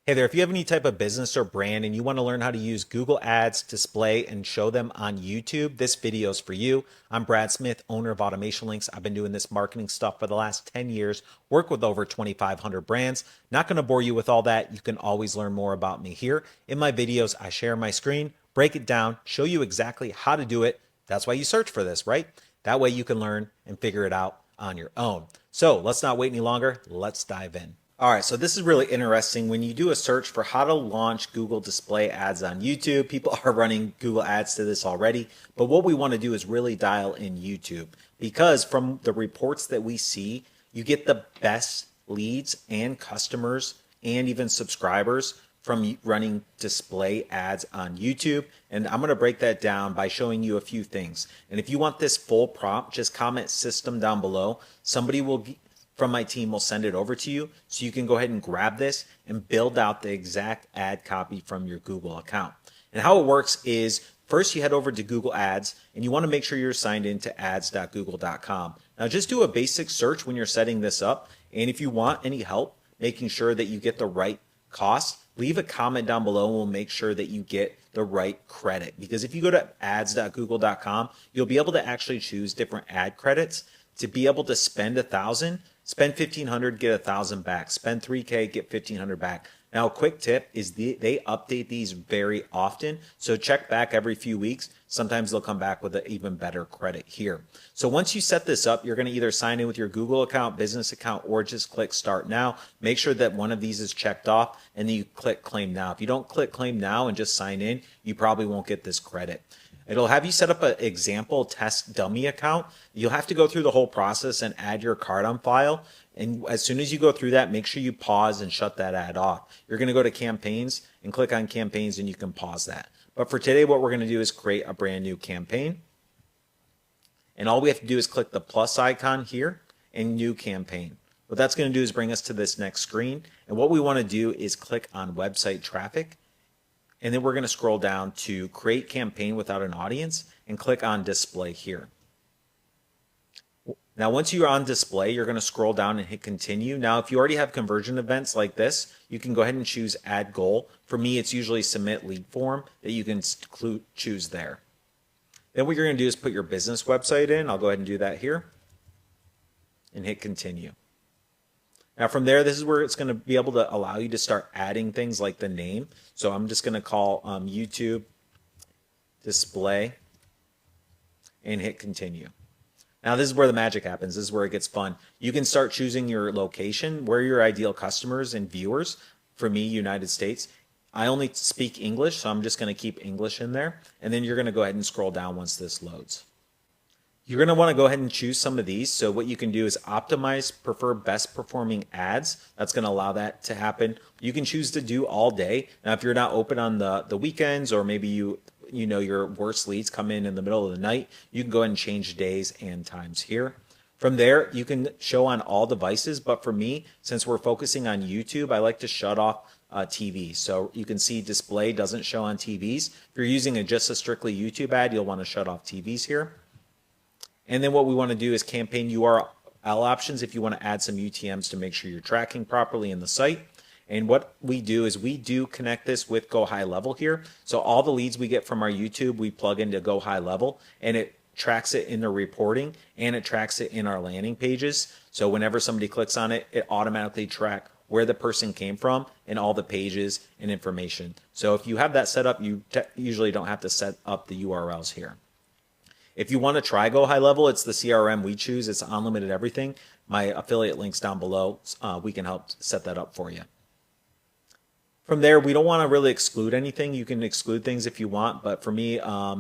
Hey there, if you have any type of business or brand and you want to learn how to use Google Ads, display, and show them on YouTube, this video is for you. I'm Brad Smith, owner of Automation Links. I've been doing this marketing stuff for the last 10 years, work with over 2,500 brands. Not going to bore you with all that. You can always learn more about me here. In my videos, I share my screen, break it down, show you exactly how to do it. That's why you search for this, right? That way you can learn and figure it out on your own. So let's not wait any longer. Let's dive in. All right, so this is really interesting. When you do a search for how to launch Google display ads on YouTube, people are running Google ads to this already. But what we want to do is really dial in YouTube, because from the reports that we see, you get the best leads and customers and even subscribers from running display ads on YouTube. And I'm going to break that down by showing you a few things. And if you want this full prompt, just comment system down below. Somebody from my team will send it over to you, so you can go ahead and grab this and build out the exact ad copy from your Google account. And how it works is, first you head over to Google Ads and you want to make sure you're signed into ads.google.com. Now just do a basic search when you're setting this up, and if you want any help making sure that you get the right cost, leave a comment down below and we'll make sure that you get the right credit. Because if you go to ads.google.com, you'll be able to actually choose different ad credits to be able to spend 1,000. Spend 1,500, get 1,000 back. Spend 3K, get 1,500 back. Now, a quick tip is they update these very often, so check back every few weeks. Sometimes they'll come back with an even better credit here. So once you set this up, you're going to either sign in with your Google account, business account, or just click Start Now. Make sure that one of these is checked off, and then you click Claim Now. If you don't click Claim Now and just sign in, you probably won't get this credit. It'll have you set up an example test dummy account. You'll have to go through the whole process and add your card on file. And as soon as you go through that, make sure you pause and shut that ad off. You're going to go to campaigns and click on campaigns, and you can pause that. But for today, what we're going to do is create a brand new campaign. And all we have to do is click the plus icon here and new campaign. What that's going to do is bring us to this next screen. And what we want to do is click on website traffic. And then we're going to scroll down to create campaign without an audience and click on display here. Now, once you're on display, you're going to scroll down and hit continue. Now, if you already have conversion events like this, you can go ahead and choose add goal. For me, it's usually submit lead form that you can choose there. Then what you're going to do is put your business website in. I'll go ahead and do that here and hit continue. Now from there, this is where it's going to be able to allow you to start adding things like the name. So I'm just going to call YouTube display and hit continue. Now this is where the magic happens. This is where it gets fun. You can start choosing your location, where your ideal customers and viewers. For me, United States. I only speak English, so I'm just going to keep English in there. And then you're going to go ahead and scroll down once this loads. You're going to want to go ahead and choose some of these. So what you can do is optimize, prefer best performing ads. That's going to allow that to happen. You can choose to do all day. Now, if you're not open on the weekends, or maybe you know your worst leads come in the middle of the night, you can go ahead and change days and times here. From there, you can show on all devices. But for me, since we're focusing on YouTube, I like to shut off TV. So you can see display doesn't show on TVs. If you're using just a strictly YouTube ad, you'll want to shut off TVs here. And then what we want to do is campaign URL options if you want to add some UTMs to make sure you're tracking properly in the site. And what we do is we do connect this with Go High Level here. So all the leads we get from our YouTube, we plug into Go High Level, and it tracks it in the reporting, and it tracks it in our landing pages. So whenever somebody clicks on it, it automatically tracks where the person came from and all the pages and information. So if you have that set up, you usually don't have to set up the URLs here. If you want to try Go High Level, it's the CRM we choose. It's unlimited everything. My affiliate link's down below. We can help set that up for you. From there, we don't want to really exclude anything. You can exclude things if you want, but for me,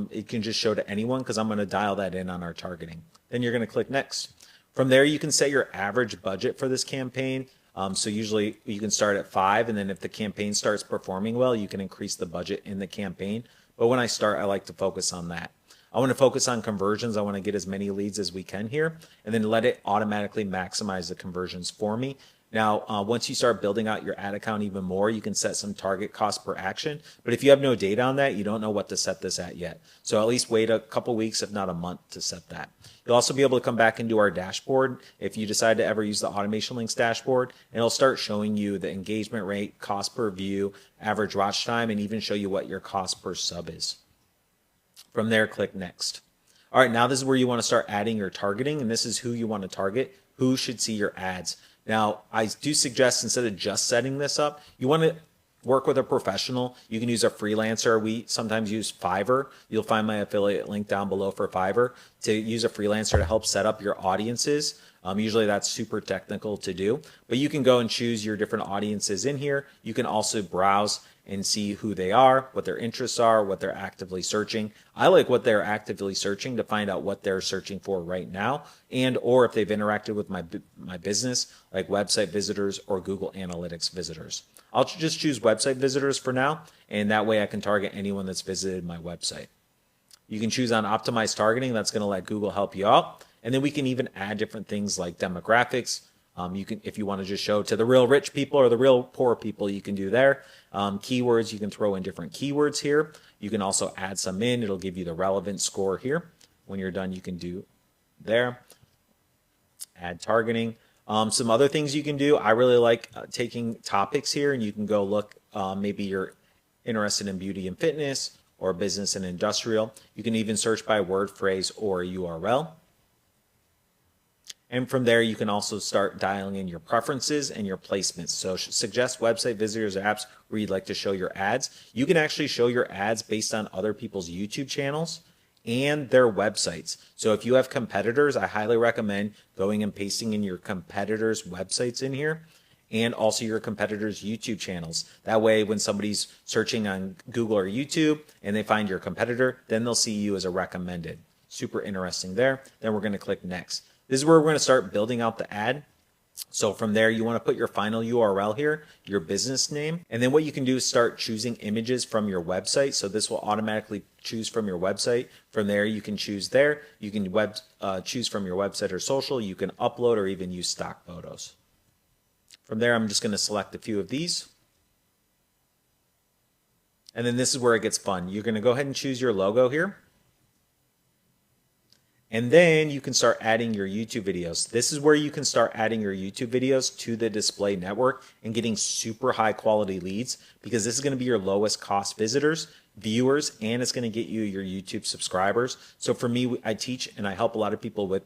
it can just show to anyone because I'm going to dial that in on our targeting. Then you're going to click next. From there, you can set your average budget for this campaign. So usually you can start at 5, and then if the campaign starts performing well, you can increase the budget in the campaign. But when I start, I like to focus on that. I want to focus on conversions. I want to get as many leads as we can here, and then let it automatically maximize the conversions for me. Now, once you start building out your ad account even more, you can set some target cost per action. But if you have no data on that, you don't know what to set this at yet. So at least wait a couple weeks, if not a month, to set that. You'll also be able to come back into our dashboard if you decide to ever use the Automation Links dashboard, and it'll start showing you the engagement rate, cost per view, average watch time, and even show you what your cost per sub is. From there, click Next. All right, now this is where you want to start adding your targeting, and this is who you want to target, who should see your ads. Now, I do suggest instead of just setting this up, you want to work with a professional. You can use a freelancer. We sometimes use Fiverr. You'll find my affiliate link down below for Fiverr to use a freelancer to help set up your audiences. Usually that's super technical to do, but you can go and choose your different audiences in here. You can also browse and see who they are, what their interests are, what they're actively searching. I like what they're actively searching to find out what they're searching for right now, and or if they've interacted with my business, like website visitors or Google Analytics visitors. I'll just choose website visitors for now, and that way I can target anyone that's visited my website. You can choose on optimized targeting. That's going to let Google help you out. And then we can even add different things like demographics. You can, if you want to just show to the real rich people or the real poor people, you can do there. Keywords, you can throw in different keywords here. You can also add some in. It'll give you the relevant score here. When you're done, you can do there. Add targeting. Some other things you can do. I really like taking topics here, and you can go look. Maybe you're interested in beauty and fitness or business and industrial. You can even search by word, phrase, or URL. And from there, you can also start dialing in your preferences and your placements. So suggest website visitors or apps where you'd like to show your ads. You can actually show your ads based on other people's YouTube channels and their websites. So if you have competitors, I highly recommend going and pasting in your competitors' websites in here, and also your competitors' YouTube channels. That way, when somebody's searching on Google or YouTube and they find your competitor, then they'll see you as a recommended. Super interesting there. Then we're going to click Next. This is where we're going to start building out the ad. So from there, you want to put your final URL here, your business name, and then what you can do is start choosing images from your website. So this will automatically choose from your website. From there, you can choose there. You can choose from your website or social. You can upload or even use stock photos. From there, I'm just going to select a few of these. And then this is where it gets fun. You're going to go ahead and choose your logo here. And then you can start adding your YouTube videos. This is where you can start adding your YouTube videos to the display network and getting super high quality leads, because this is going to be your lowest cost visitors, viewers, and it's going to get you your YouTube subscribers. So for me, I teach and I help a lot of people with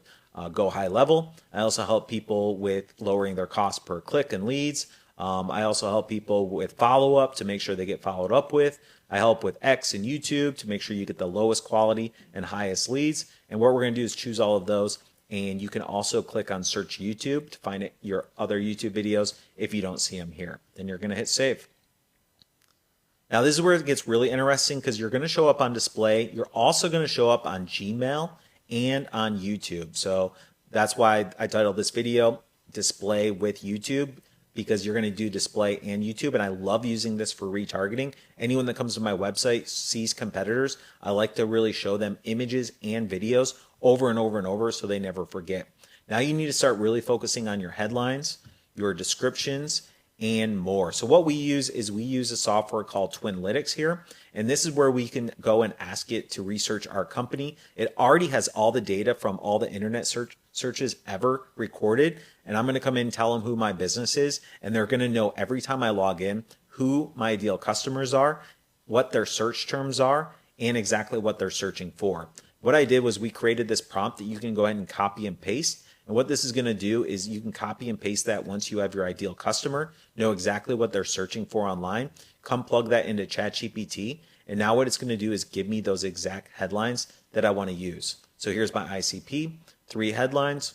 go high level. I also help people with lowering their cost per click and leads. I also help people with follow-up to make sure they get followed up with. I help with X and YouTube to make sure you get the lowest quality and highest leads. And what we're going to do is choose all of those. And you can also click on Search YouTube to find your other YouTube videos if you don't see them here. Then you're going to hit Save. Now this is where it gets really interesting, because you're going to show up on display. You're also going to show up on Gmail and on YouTube. So that's why I titled this video Display with YouTube, because you're going to do display and YouTube, and I love using this for retargeting. Anyone that comes to my website sees competitors. I like to really show them images and videos over and over and over so they never forget. Now you need to start really focusing on your headlines, your descriptions, and more. So what we use is we use a software called Twinlytics here, and this is where we can go and ask it to research our company. It already has all the data from all the internet searches ever recorded, and I'm going to come in and tell them who my business is, and they're going to know every time I log in who my ideal customers are, what their search terms are, and exactly what they're searching for. What I did was we created this prompt that you can go ahead and copy and paste. And what this is going to do is you can copy and paste that once you have your ideal customer, know exactly what they're searching for online, come plug that into ChatGPT, and now what it's going to do is give me those exact headlines that I want to use. So here's my ICP, 3 headlines.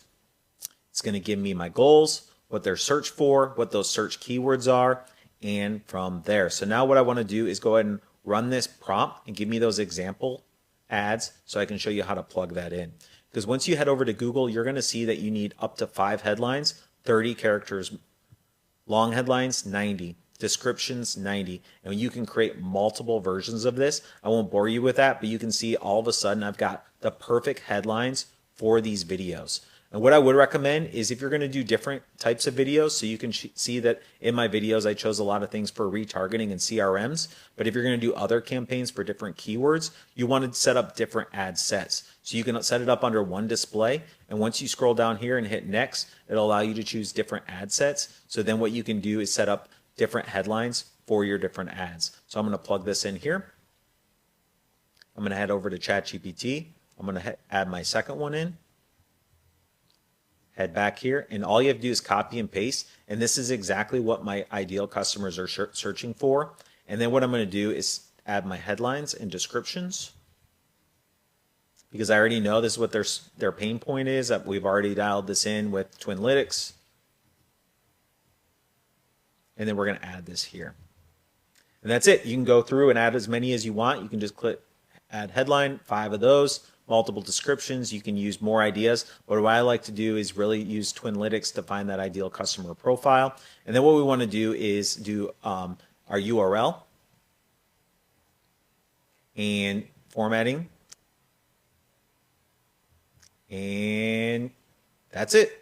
It's going to give me my goals, what they're searched for, what those search keywords are, and from there. So now what I want to do is go ahead and run this prompt and give me those example ads so I can show you how to plug that in. Because once you head over to Google, you're going to see that you need up to 5 headlines, 30 characters, long headlines, 90, descriptions, 90. And you can create multiple versions of this. I won't bore you with that, but you can see all of a sudden I've got the perfect headlines for these videos. And what I would recommend is if you're going to do different types of videos, so you can see that in my videos, I chose a lot of things for retargeting and CRMs. But if you're going to do other campaigns for different keywords, you want to set up different ad sets. So you can set it up under one display. And once you scroll down here and hit next, it'll allow you to choose different ad sets. So then what you can do is set up different headlines for your different ads. So I'm going to plug this in here. I'm going to head over to ChatGPT. I'm going to add my second one in. Head back here, and all you have to do is copy and paste. And this is exactly what my ideal customers are searching for. And then what I'm going to do is add my headlines and descriptions, because I already know this is what their pain point is. We've already dialed this in with Twinlytics. And then we're going to add this here. And that's it. You can go through and add as many as you want. You can just click add headline, 5 of those. Multiple descriptions. You can use more ideas. But what I like to do is really use Twinlytics to find that ideal customer profile. And then what we want to do is do our URL and formatting. And that's it.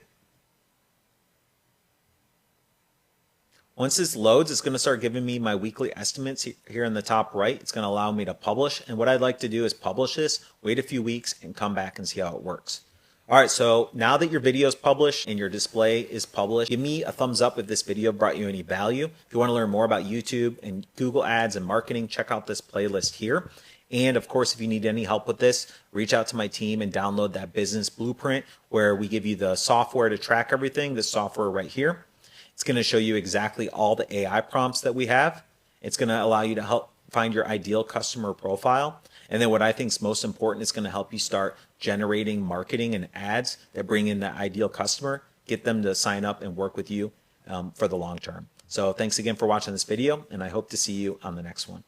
Once this loads, it's going to start giving me my weekly estimates here in the top right. It's going to allow me to publish. And what I'd like to do is publish this, wait a few weeks, and come back and see how it works. All right, so now that your video is published and your display is published, give me a thumbs up if this video brought you any value. If you want to learn more about YouTube and Google Ads and marketing, check out this playlist here. And of course, if you need any help with this, reach out to my team and download that business blueprint where we give you the software to track everything, this software right here. It's going to show you exactly all the AI prompts that we have. It's going to allow you to help find your ideal customer profile. And then what I think is most important, it's going to help you start generating marketing and ads that bring in the ideal customer, get them to sign up and work with you for the long term. So thanks again for watching this video, and I hope to see you on the next one.